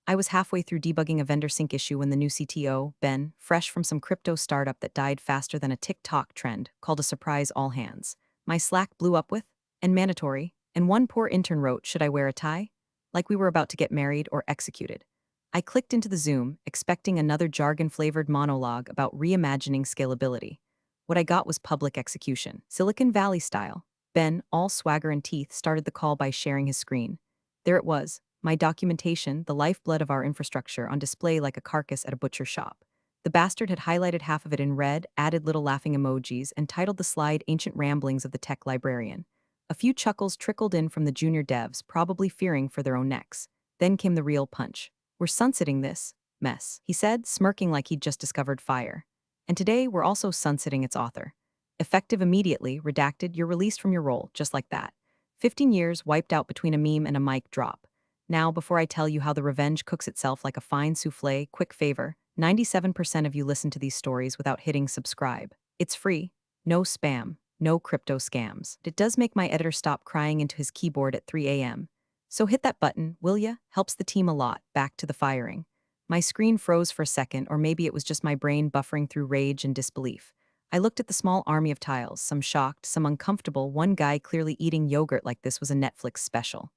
I was halfway through debugging a vendor sync issue when the new CTO, Ben, fresh from some crypto startup that died faster than a TikTok trend, called a surprise all hands. My Slack blew up with, and mandatory, and one poor intern wrote, should I wear a tie? Like we were about to get married or executed. I clicked into the Zoom, expecting another jargon-flavored monologue about reimagining scalability. What I got was public execution, Silicon Valley style. Ben, all swagger and teeth, started the call by sharing his screen. There it was, my documentation, the lifeblood of our infrastructure, on display like a carcass at a butcher shop. The bastard had highlighted half of it in red, added little laughing emojis, and titled the slide Ancient Ramblings of the Tech Librarian. A few chuckles trickled in from the junior devs, probably fearing for their own necks. Then came the real punch. We're sunsetting this mess, he said, smirking like he'd just discovered fire. And today, we're also sunsetting its author. Effective immediately, redacted, you're released from your role, just like that. 15 years wiped out between a meme and a mic drop. Now, before I tell you how the revenge cooks itself like a fine souffle, quick favor, 97% of you listen to these stories without hitting subscribe. It's free, no spam, no crypto scams. It does make my editor stop crying into his keyboard at 3 a.m. So hit that button, will ya? Helps the team a lot. Back to the firing. My screen froze for a second, or maybe it was just my brain buffering through rage and disbelief. I looked at the small army of tiles, some shocked, some uncomfortable, one guy clearly eating yogurt like this was a Netflix special.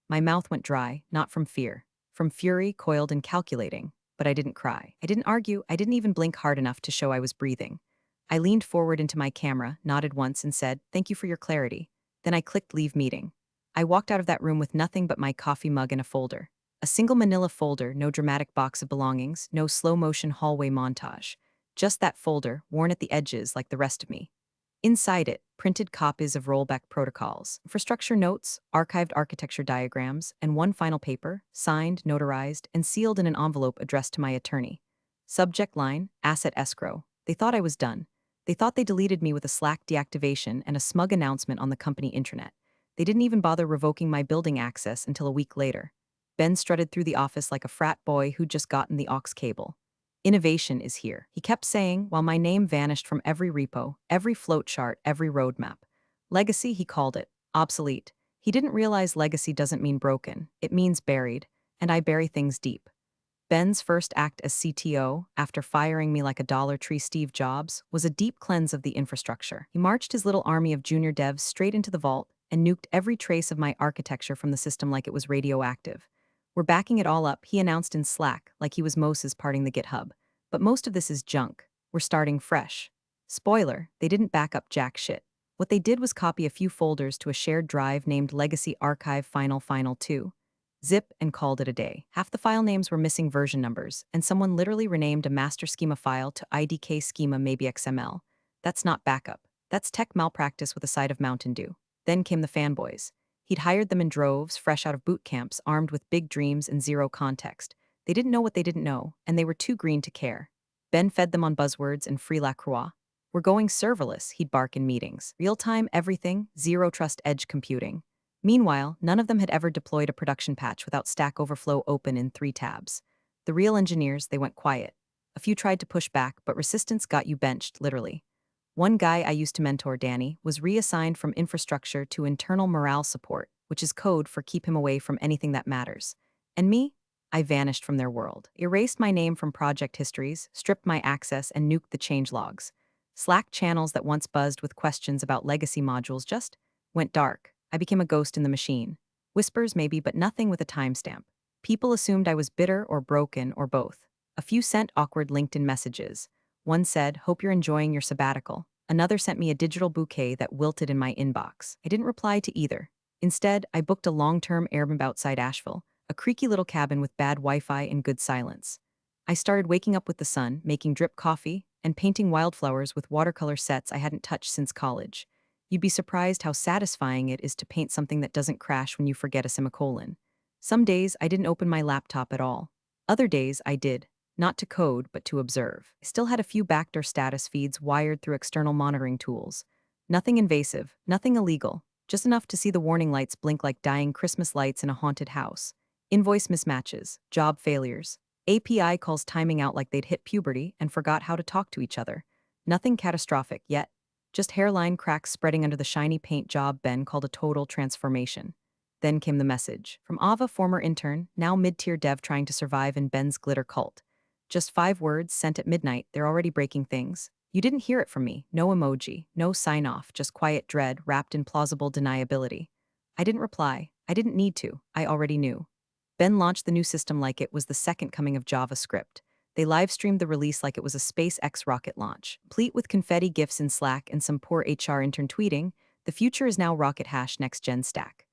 My mouth went dry, not from fear. From fury, coiled and calculating. But I didn't cry. I didn't argue. I didn't even blink hard enough to show I was breathing. I leaned forward into my camera, nodded once, and said, "Thank you for your clarity." Then I clicked leave meeting. I walked out of that room with nothing but my coffee mug and a folder. A single manila folder, no dramatic box of belongings, no slow-motion hallway montage. Just that folder, worn at the edges like the rest of me. Inside it, printed copies of rollback protocols, infrastructure notes, archived architecture diagrams, and one final paper, signed, notarized, and sealed in an envelope addressed to my attorney. Subject line, asset escrow. They thought I was done. They thought they deleted me with a Slack deactivation and a smug announcement on the company intranet. They didn't even bother revoking my building access until a week later. Ben strutted through the office like a frat boy who'd just gotten the aux cable. Innovation is here, he kept saying, while my name vanished from every repo, every float chart, every roadmap. Legacy, he called it. Obsolete. He didn't realize legacy doesn't mean broken. It means buried. And I bury things deep. Ben's first act as CTO, after firing me like a Dollar Tree Steve Jobs, was a deep cleanse of the infrastructure. He marched his little army of junior devs straight into the vault and nuked every trace of my architecture from the system like it was radioactive. We're backing it all up, he announced in Slack, like he was Moses parting the GitHub. But most of this is junk. We're starting fresh. Spoiler, they didn't back up jack shit. What they did was copy a few folders to a shared drive named Legacy Archive Final 2. Zip and called it a day. Half the file names were missing version numbers, and someone literally renamed a master schema file to IDK schema maybe XML. That's not backup. That's tech malpractice with a side of Mountain Dew. Then came the fanboys. He'd hired them in droves, fresh out of boot camps, armed with big dreams and zero context. They didn't know what they didn't know, and they were too green to care. Ben fed them on buzzwords and free la croix. We're going serverless, he'd bark in meetings. Real-time everything, zero-trust edge computing. Meanwhile, none of them had ever deployed a production patch without Stack Overflow open in 3 tabs. The real engineers, they went quiet. A few tried to push back, but resistance got you benched, literally. One guy I used to mentor, Danny, was reassigned from infrastructure to internal morale support, which is code for keep him away from anything that matters. And me? I vanished from their world, erased my name from project histories, stripped my access, and nuked the change logs. Slack channels that once buzzed with questions about legacy modules just went dark. I became a ghost in the machine. Whispers maybe, but nothing with a timestamp. People assumed I was bitter or broken or both. A few sent awkward LinkedIn messages. One said, "Hope you're enjoying your sabbatical." Another sent me a digital bouquet that wilted in my inbox. I didn't reply to either. Instead, I booked a long-term Airbnb outside Asheville, a creaky little cabin with bad Wi-Fi and good silence. I started waking up with the sun, making drip coffee, and painting wildflowers with watercolor sets I hadn't touched since college. You'd be surprised how satisfying it is to paint something that doesn't crash when you forget a semicolon. Some days I didn't open my laptop at all. Other days I did, not to code but to observe. I still had a few backdoor status feeds wired through external monitoring tools. Nothing invasive, nothing illegal, just enough to see the warning lights blink like dying Christmas lights in a haunted house. Invoice mismatches, job failures, API calls timing out like they'd hit puberty and forgot how to talk to each other. Nothing catastrophic yet. Just hairline cracks spreading under the shiny paint job Ben called a total transformation. Then came the message. From Ava, former intern, now mid-tier dev trying to survive in Ben's glitter cult. Just 5 words sent at midnight, they're already breaking things. You didn't hear it from me. No emoji, no sign-off, just quiet dread wrapped in plausible deniability. I didn't reply. I didn't need to. I already knew. Ben launched the new system like it was the second coming of JavaScript. They live-streamed the release like it was a SpaceX rocket launch. Complete with confetti gifs in Slack and some poor HR intern tweeting, the future is now rocket hash next-gen stack.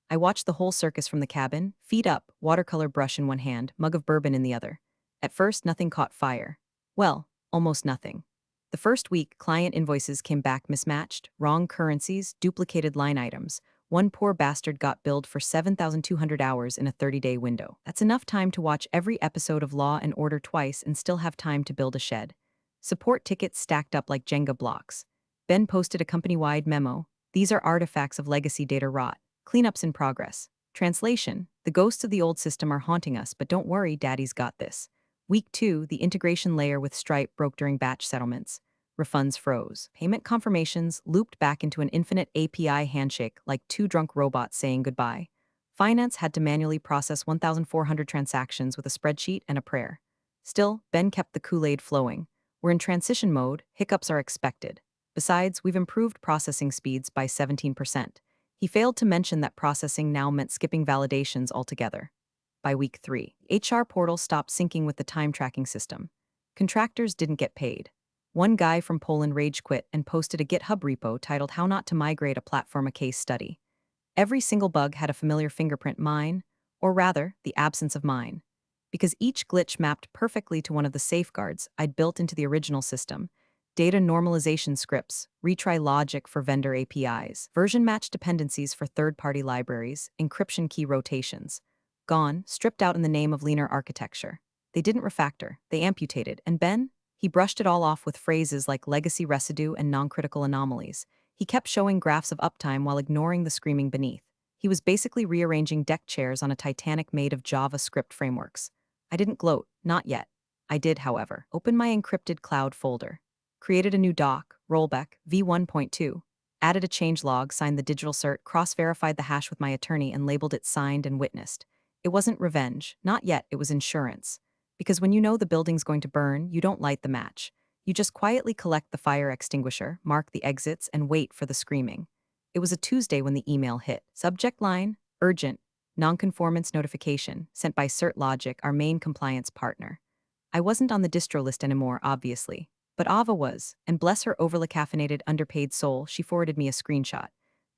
I watched the whole circus from the cabin, feet up, watercolor brush in one hand, mug of bourbon in the other. At first, nothing caught fire. Well, almost nothing. The first week, client invoices came back mismatched, wrong currencies, duplicated line items. One poor bastard got billed for 7,200 hours in a 30-day window. That's enough time to watch every episode of Law and Order twice and still have time to build a shed. Support tickets stacked up like Jenga blocks. Ben posted a company-wide memo. These are artifacts of legacy data rot. Cleanups in progress. Translation: the ghosts of the old system are haunting us, but don't worry, Daddy's got this. Week 2, the integration layer with Stripe broke during batch settlements. Refunds froze. Payment confirmations looped back into an infinite API handshake like two drunk robots saying goodbye. Finance had to manually process 1,400 transactions with a spreadsheet and a prayer. Still, Ben kept the Kool-Aid flowing. We're in transition mode, hiccups are expected. Besides, we've improved processing speeds by 17%. He failed to mention that processing now meant skipping validations altogether. By week 3, HR portal stopped syncing with the time tracking system. Contractors didn't get paid. One guy from Poland rage quit and posted a GitHub repo titled How Not to Migrate a Platform, a Case Study. Every single bug had a familiar fingerprint, mine, or rather, the absence of mine. Because each glitch mapped perfectly to one of the safeguards I'd built into the original system: data normalization scripts, retry logic for vendor APIs, version match dependencies for third-party libraries, encryption key rotations. Gone, stripped out in the name of leaner architecture. They didn't refactor, they amputated, and Ben? He brushed it all off with phrases like legacy residue and non-critical anomalies. He kept showing graphs of uptime while ignoring the screaming beneath. He was basically rearranging deck chairs on a Titanic made of JavaScript frameworks. I didn't gloat, not yet. I did, however, open my encrypted cloud folder. Created a new doc, rollback, v1.2. Added a changelog, signed the digital cert, cross-verified the hash with my attorney and labeled it signed and witnessed. It wasn't revenge, not yet, it was insurance. Because when you know the building's going to burn, you don't light the match. You just quietly collect the fire extinguisher, mark the exits, and wait for the screaming. It was a Tuesday when the email hit. Subject line: urgent, nonconformance notification, sent by CertLogic, our main compliance partner. I wasn't on the distro list anymore, obviously. But Ava was, and bless her overly caffeinated, underpaid soul, she forwarded me a screenshot.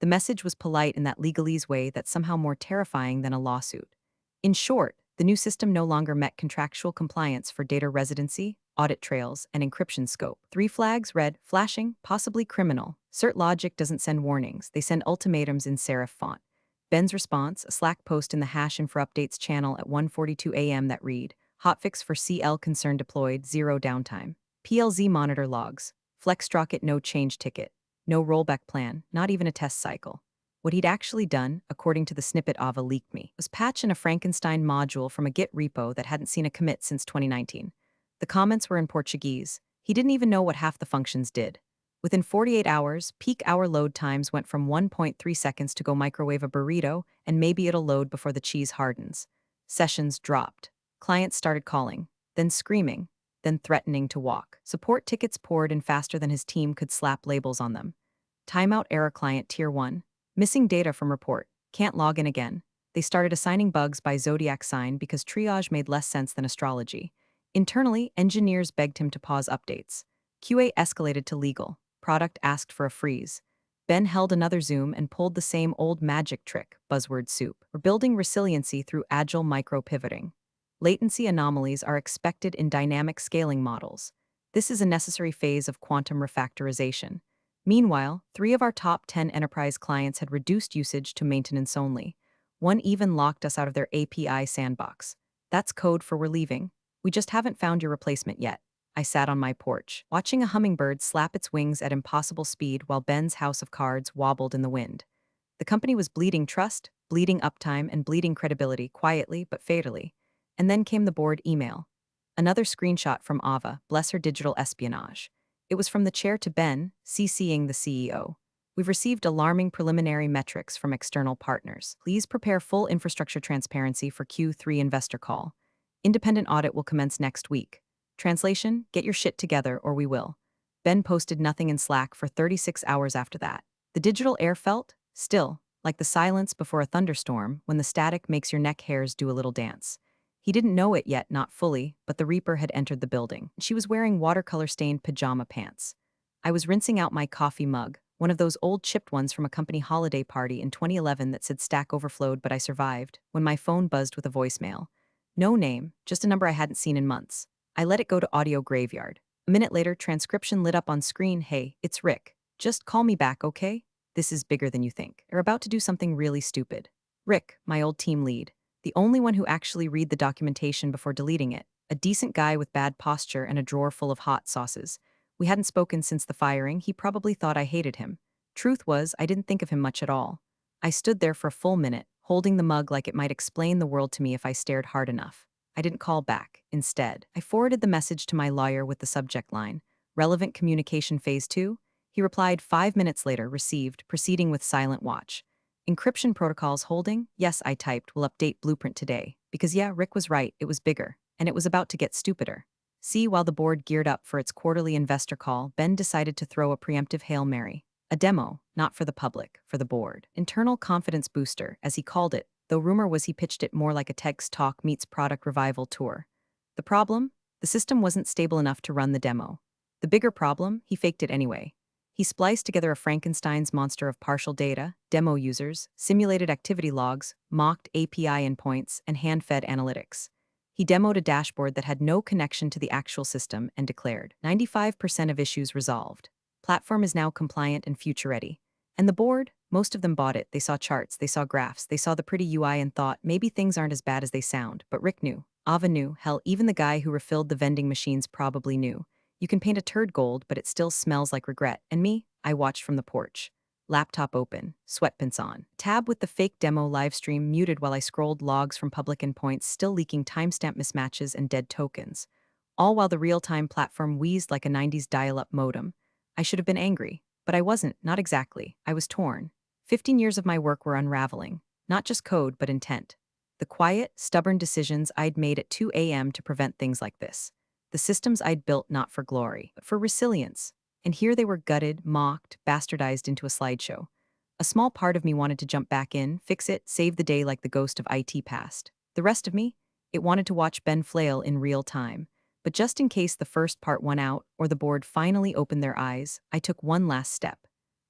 The message was polite in that legalese way that's somehow more terrifying than a lawsuit. In short, the new system no longer met contractual compliance for data residency, audit trails, and encryption scope. 3 flags: red, flashing, possibly criminal. CertLogic doesn't send warnings, they send ultimatums in serif font. Ben's response: a Slack post in the Hash Info Updates channel at 1:42 a.m. that read, hotfix for CL concern deployed, 0 downtime. PLZ monitor logs. FlexRocket no change ticket. No rollback plan, not even a test cycle. What he'd actually done, according to the snippet Ava leaked me, was patch in a Frankenstein module from a Git repo that hadn't seen a commit since 2019. The comments were in Portuguese. He didn't even know what half the functions did. Within 48 hours, peak hour load times went from 1.3 seconds to go microwave a burrito, and maybe it'll load before the cheese hardens. Sessions dropped. Clients started calling, then screaming, then threatening to walk. Support tickets poured in faster than his team could slap labels on them. Timeout error client tier 1. Missing data from report. Can't log in again. They started assigning bugs by zodiac sign because triage made less sense than astrology. Internally, engineers begged him to pause updates. QA escalated to legal. Product asked for a freeze. Ben held another Zoom and pulled the same old magic trick, buzzword soup. We're building resiliency through agile micro-pivoting. Latency anomalies are expected in dynamic scaling models. This is a necessary phase of quantum refactorization. Meanwhile, 3 of our top 10 enterprise clients had reduced usage to maintenance only. One even locked us out of their API sandbox. That's code for we're leaving. We just haven't found your replacement yet. I sat on my porch, watching a hummingbird slap its wings at impossible speed while Ben's house of cards wobbled in the wind. The company was bleeding trust, bleeding uptime, and bleeding credibility quietly but fatally. And then came the board email. Another screenshot from Ava, bless her digital espionage. It was from the chair to Ben, CCing the CEO. We've received alarming preliminary metrics from external partners. Please prepare full infrastructure transparency for Q3 investor call. Independent audit will commence next week. Translation, get your shit together or we will. Ben posted nothing in Slack for 36 hours after that. The digital air felt, still, like the silence before a thunderstorm when the static makes your neck hairs do a little dance. He didn't know it yet, not fully, but the Reaper had entered the building. She was wearing watercolor-stained pajama pants. I was rinsing out my coffee mug, one of those old chipped ones from a company holiday party in 2011 that said Stack overflowed but I survived, when my phone buzzed with a voicemail. No name, just a number I hadn't seen in months. I let it go to audio graveyard. A minute later, transcription lit up on screen. Hey, it's Rick. Just call me back, okay? This is bigger than you think. They're about to do something really stupid. Rick, my old team lead, the only one who actually read the documentation before deleting it, a decent guy with bad posture and a drawer full of hot sauces. We hadn't spoken since the firing. He probably thought I hated him. Truth was, I didn't think of him much at all. I stood there for a full minute, holding the mug like it might explain the world to me if I stared hard enough. I didn't call back. Instead, I forwarded the message to my lawyer with the subject line, Relevant Communication Phase 2. He replied 5 minutes later, received, proceeding with silent watch. Encryption protocols holding? Yes, I typed, will update blueprint today. Because yeah, Rick was right, it was bigger. And it was about to get stupider. See, while the board geared up for its quarterly investor call, Ben decided to throw a preemptive Hail Mary. A demo, not for the public, for the board. Internal confidence booster, as he called it, though rumor was he pitched it more like a text talk meets product revival tour. The problem? The system wasn't stable enough to run the demo. The bigger problem? He faked it anyway. He spliced together a Frankenstein's monster of partial data, demo users, simulated activity logs, mocked API endpoints, and hand-fed analytics. He demoed a dashboard that had no connection to the actual system and declared 95% of issues resolved. Platform is now compliant and future-ready. And the board? Most of them bought it. They saw charts, they saw graphs, they saw the pretty UI and thought, maybe things aren't as bad as they sound. But Rick knew. Ava knew. Hell, even the guy who refilled the vending machines probably knew. You can paint a turd gold, but it still smells like regret. And me? I watched from the porch. Laptop open, sweatpants on. Tab with the fake demo livestream muted while I scrolled logs from public endpoints still leaking timestamp mismatches and dead tokens. All while the real-time platform wheezed like a 90s dial-up modem. I should have been angry, but I wasn't, not exactly. I was torn. 15 years of my work were unraveling. Not just code, but intent. The quiet, stubborn decisions I'd made at 2 a.m. to prevent things like this. The systems I'd built not for glory, but for resilience. And here they were gutted, mocked, bastardized into a slideshow. A small part of me wanted to jump back in, fix it, save the day like the ghost of IT past. The rest of me? It wanted to watch Ben flail in real time. But just in case the first part won out, or the board finally opened their eyes, I took one last step.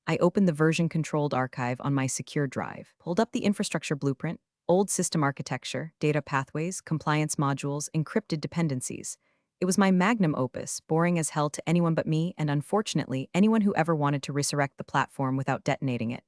I opened the version-controlled archive on my secure drive, pulled up the infrastructure blueprint, old system architecture, data pathways, compliance modules, encrypted dependencies. It was my magnum opus, boring as hell to anyone but me and, unfortunately, anyone who ever wanted to resurrect the platform without detonating it.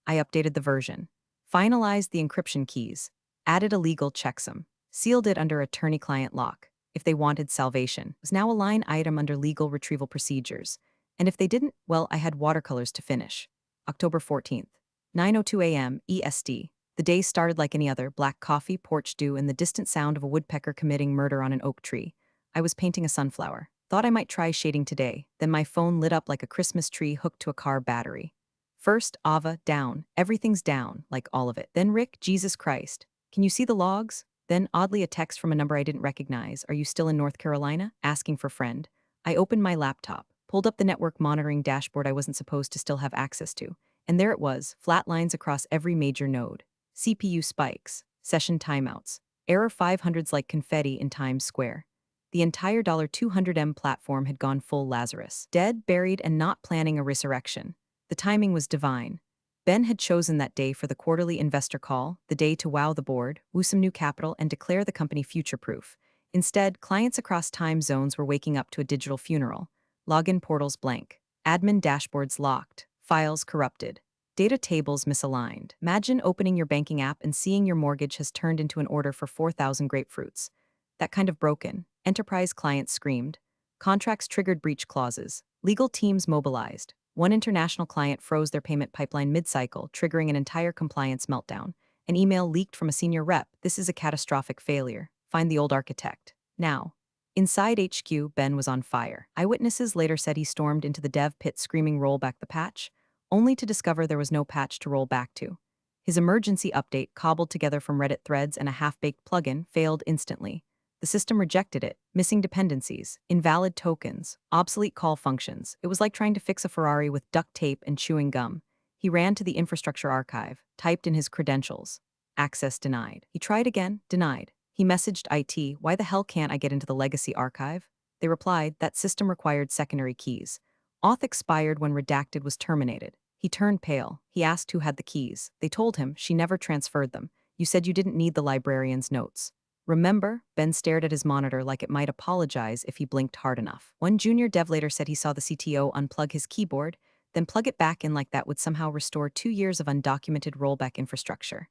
I updated the version, finalized the encryption keys, added a legal checksum, sealed it under attorney-client lock. If they wanted salvation, it was now a line item under legal retrieval procedures. And if they didn't, well, I had watercolors to finish. October 14th, 9:02 a.m. EST. The day started like any other, black coffee, porch dew, and the distant sound of a woodpecker committing murder on an oak tree. I was painting a sunflower. Thought I might try shading today, then my phone lit up like a Christmas tree hooked to a car battery. First, Ava, down. Everything's down, like all of it. Then Rick, Jesus Christ. Can you see the logs? Then, oddly, a text from a number I didn't recognize. Are you still in North Carolina? Asking for friend. I opened my laptop, pulled up the network monitoring dashboard I wasn't supposed to still have access to. And there it was, flat lines across every major node. CPU spikes, session timeouts, error 500s like confetti in Times Square. The entire $200M platform had gone full Lazarus. Dead, buried, and not planning a resurrection. The timing was divine. Ben had chosen that day for the quarterly investor call, the day to wow the board, woo some new capital, and declare the company future-proof. Instead, clients across time zones were waking up to a digital funeral. Login portals blank. Admin dashboards locked. Files corrupted. Data tables misaligned. Imagine opening your banking app and seeing your mortgage has turned into an order for 4,000 grapefruits. That kind of broken. Enterprise clients screamed. Contracts triggered breach clauses. Legal teams mobilized. One international client froze their payment pipeline mid-cycle, triggering an entire compliance meltdown. An email leaked from a senior rep. This is a catastrophic failure. Find the old architect. Now. Inside HQ, Ben was on fire. Eyewitnesses later said he stormed into the dev pit screaming roll back the patch. only to discover there was no patch to roll back to. His emergency update, cobbled together from Reddit threads and a half-baked plugin, failed instantly. The system rejected it, missing dependencies, invalid tokens, obsolete call functions. It was like trying to fix a Ferrari with duct tape and chewing gum. He ran to the infrastructure archive, typed in his credentials. Access denied. He tried again, denied. He messaged IT, "Why the hell can't I get into the legacy archive?" They replied, "That system required secondary keys. Auth expired when redacted was terminated." He turned pale. He asked who had the keys. They told him she never transferred them. "You said you didn't need the librarian's notes." "Remember?" Ben stared at his monitor like it might apologize if he blinked hard enough. One junior dev later said he saw the CTO unplug his keyboard, then plug it back in like that would somehow restore 2 years of undocumented rollback infrastructure.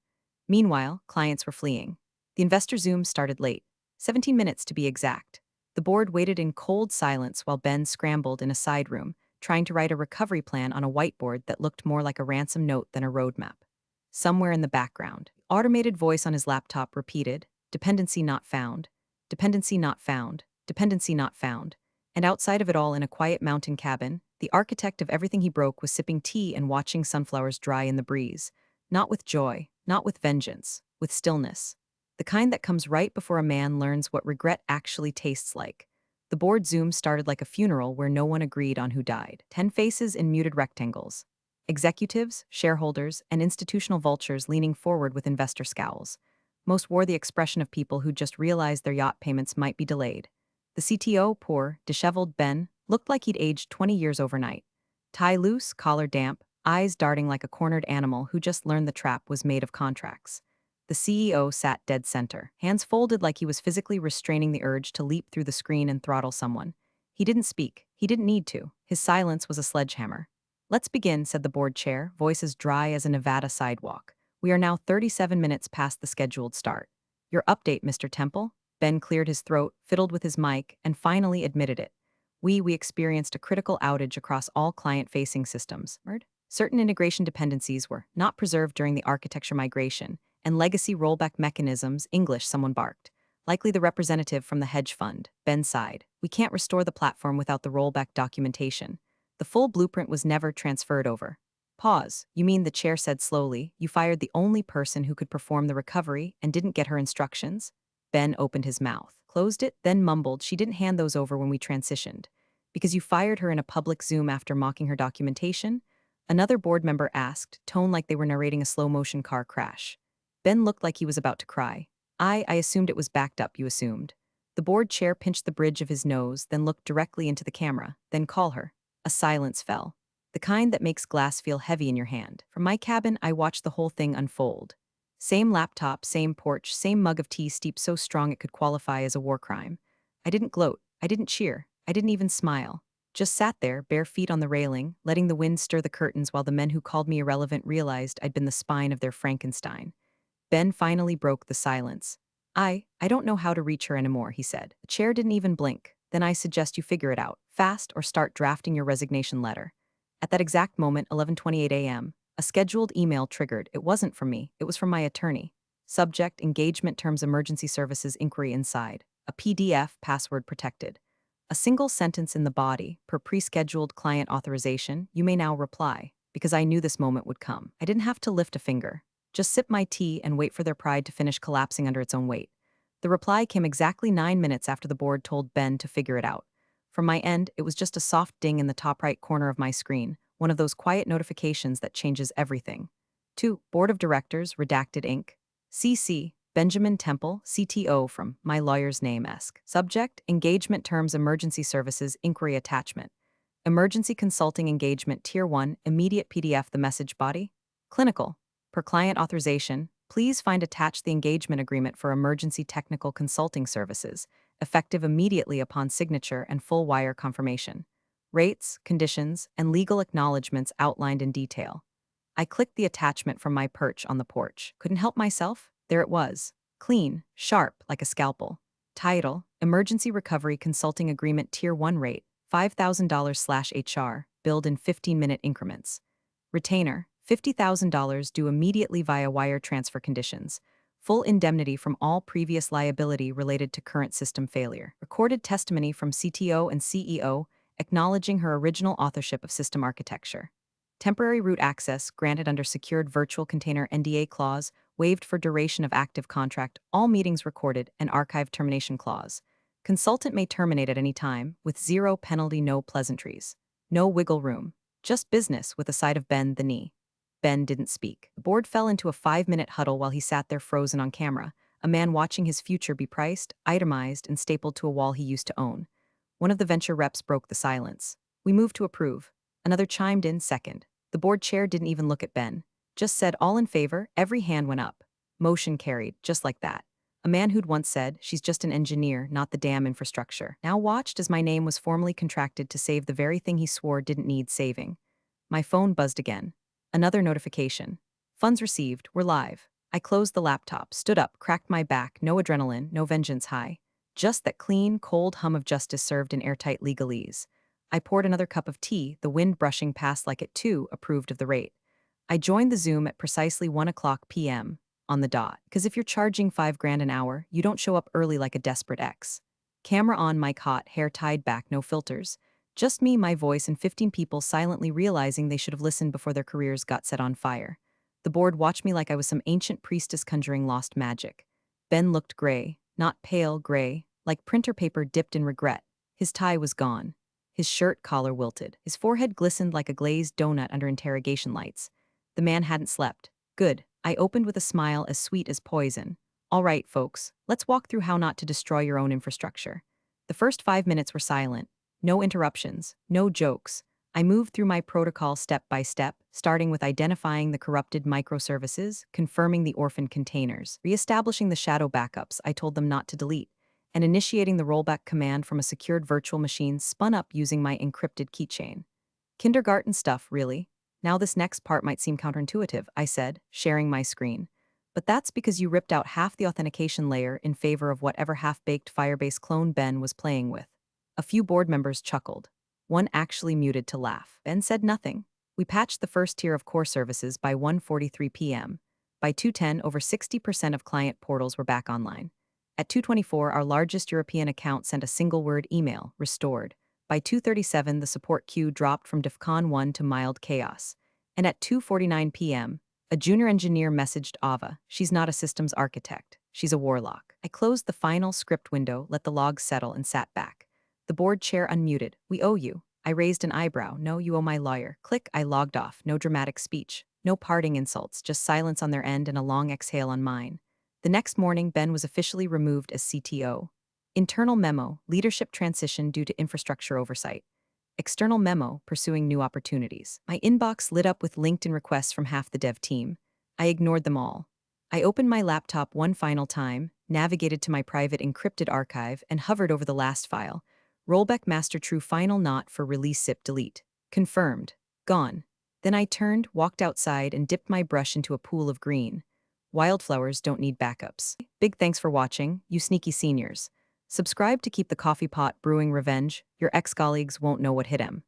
Meanwhile, clients were fleeing. The investor Zoom started late, 17 minutes to be exact. The board waited in cold silence while Ben scrambled in a side room, trying to write a recovery plan on a whiteboard that looked more like a ransom note than a roadmap. Somewhere in the background, automated voice on his laptop repeated, "Dependency not found, dependency not found, dependency not found." And outside of it all in a quiet mountain cabin, the architect of everything he broke was sipping tea and watching sunflowers dry in the breeze. Not with joy, not with vengeance, with stillness. The kind that comes right before a man learns what regret actually tastes like. The board Zoom started like a funeral where no one agreed on who died. 10 faces in muted rectangles. Executives, shareholders, and institutional vultures leaning forward with investor scowls. Most wore the expression of people who just realized their yacht payments might be delayed. The CTO, poor, disheveled Ben, looked like he'd aged 20 years overnight. Tie loose, collar damp, eyes darting like a cornered animal who just learned the trap was made of contracts. The CEO sat dead center, hands folded like he was physically restraining the urge to leap through the screen and throttle someone. He didn't speak. He didn't need to. His silence was a sledgehammer. "Let's begin," said the board chair, voice as dry as a Nevada sidewalk. "We are now 37 minutes past the scheduled start. Your update, Mr. Temple?" Ben cleared his throat, fiddled with his mic, and finally admitted it. We experienced a critical outage across all client-facing systems. Certain integration dependencies were not preserved during the architecture migration, and legacy rollback mechanisms, English, someone barked. Likely the representative from the hedge fund. Ben sighed. "We can't restore the platform without the rollback documentation. The full blueprint was never transferred over." Pause. "You mean," the chair said slowly, "you fired the only person who could perform the recovery and didn't get her instructions?" Ben opened his mouth, closed it, then mumbled, "She didn't hand those over when we transitioned." "Because you fired her in a public Zoom after mocking her documentation?" Another board member asked, tone like they were narrating a slow-motion car crash. Ben looked like he was about to cry. I assumed it was backed up, you assumed." The board chair pinched the bridge of his nose, then looked directly into the camera. "Then call her." A silence fell. The kind that makes glass feel heavy in your hand. From my cabin, I watched the whole thing unfold. Same laptop, same porch, same mug of tea steeped so strong it could qualify as a war crime. I didn't gloat. I didn't cheer. I didn't even smile. Just sat there, bare feet on the railing, letting the wind stir the curtains while the men who called me irrelevant realized I'd been the spine of their Frankenstein. Ben finally broke the silence. I don't know how to reach her anymore," he said. The chair didn't even blink. "Then I suggest you figure it out, fast, or start drafting your resignation letter." At that exact moment, 11:28 a.m., a scheduled email triggered. It wasn't from me, it was from my attorney. Subject: Engagement Terms Emergency Services Inquiry Inside. A PDF, password protected. A single sentence in the body, per pre-scheduled client authorization, "You may now reply." Because I knew this moment would come. I didn't have to lift a finger. Just sip my tea and wait for their pride to finish collapsing under its own weight. The reply came exactly 9 minutes after the board told Ben to figure it out. From my end, it was just a soft ding in the top right corner of my screen, one of those quiet notifications that changes everything. To Board of Directors, Redacted Inc. CC, Benjamin Temple, CTO from My Lawyer's Name-esque. Subject: Engagement Terms Emergency Services Inquiry Attachment. Emergency Consulting Engagement Tier 1, Immediate PDF. The message body? Clinical. Per client authorization, please find attached the engagement agreement for emergency technical consulting services, effective immediately upon signature and full wire confirmation. Rates, conditions, and legal acknowledgments outlined in detail. I clicked the attachment from my perch on the porch. Couldn't help myself. There it was. Clean, sharp, like a scalpel. Title: Emergency Recovery Consulting Agreement Tier 1 Rate, $5,000/HR, billed in 15-minute increments. Retainer: $50,000 due immediately via wire transfer conditions. Full indemnity from all previous liability related to current system failure. Recorded testimony from CTO and CEO acknowledging her original authorship of system architecture. Temporary root access granted under secured virtual container NDA clause, waived for duration of active contract, all meetings recorded, and archived termination clause. Consultant may terminate at any time, with zero penalty, no pleasantries. No wiggle room. Just business with a side of bend the knee. Ben didn't speak. The board fell into a 5-minute huddle while he sat there frozen on camera, a man watching his future be priced, itemized, and stapled to a wall he used to own. One of the venture reps broke the silence. We moved to approve. Another chimed in second. The board chair didn't even look at Ben. Just said all in favor, every hand went up. Motion carried, just like that. A man who'd once said, she's just an engineer, not the damn infrastructure, now watched as my name was formally contracted to save the very thing he swore didn't need saving. My phone buzzed again. Another notification. Funds received, we're live. I closed the laptop, stood up, cracked my back, no adrenaline, no vengeance high. Just that clean, cold hum of justice served in airtight legalese. I poured another cup of tea, the wind brushing past like it too approved of the rate. I joined the Zoom at precisely 1:00 p.m. on the dot, because if you're charging $5,000 an hour, you don't show up early like a desperate ex. Camera on, mic hot, hair tied back, no filters. Just me, my voice, and 15 people silently realizing they should have listened before their careers got set on fire. The board watched me like I was some ancient priestess conjuring lost magic. Ben looked gray, not pale gray, like printer paper dipped in regret. His tie was gone. His shirt collar wilted. His forehead glistened like a glazed donut under interrogation lights. The man hadn't slept. Good. I opened with a smile as sweet as poison. All right, folks, let's walk through how not to destroy your own infrastructure. The first 5 minutes were silent. No interruptions, no jokes. I moved through my protocol step by step, starting with identifying the corrupted microservices, confirming the orphan containers, reestablishing the shadow backups I told them not to delete, and initiating the rollback command from a secured virtual machine spun up using my encrypted keychain. Kindergarten stuff, really. Now this next part might seem counterintuitive, I said, sharing my screen. But that's because you ripped out half the authentication layer in favor of whatever half-baked Firebase clone Ben was playing with. A few board members chuckled. One actually muted to laugh. Ben said nothing. We patched the first tier of core services by 1:43 p.m. By 2:10, over 60% of client portals were back online. At 2:24, our largest European account sent a single-word email, restored. By 2:37, the support queue dropped from DEFCON 1 to mild chaos. And at 2:49 p.m., a junior engineer messaged Ava, she's not a systems architect, she's a warlock. I closed the final script window, let the logs settle, and sat back. The board chair unmuted. We owe you. I raised an eyebrow. No, you owe my lawyer. Click, I logged off. No dramatic speech. No parting insults, just silence on their end and a long exhale on mine. The next morning, Ben was officially removed as CTO. Internal memo, leadership transition due to infrastructure oversight. External memo, pursuing new opportunities. My inbox lit up with LinkedIn requests from half the dev team. I ignored them all. I opened my laptop one final time, navigated to my private encrypted archive, and hovered over the last file. Rollback master true final not for release zip delete. Confirmed. Gone. Then I turned, walked outside, and dipped my brush into a pool of green. Wildflowers don't need backups. Big thanks for watching, you sneaky seniors. Subscribe to keep the coffee pot brewing revenge. Your ex-colleagues won't know what hit 'em.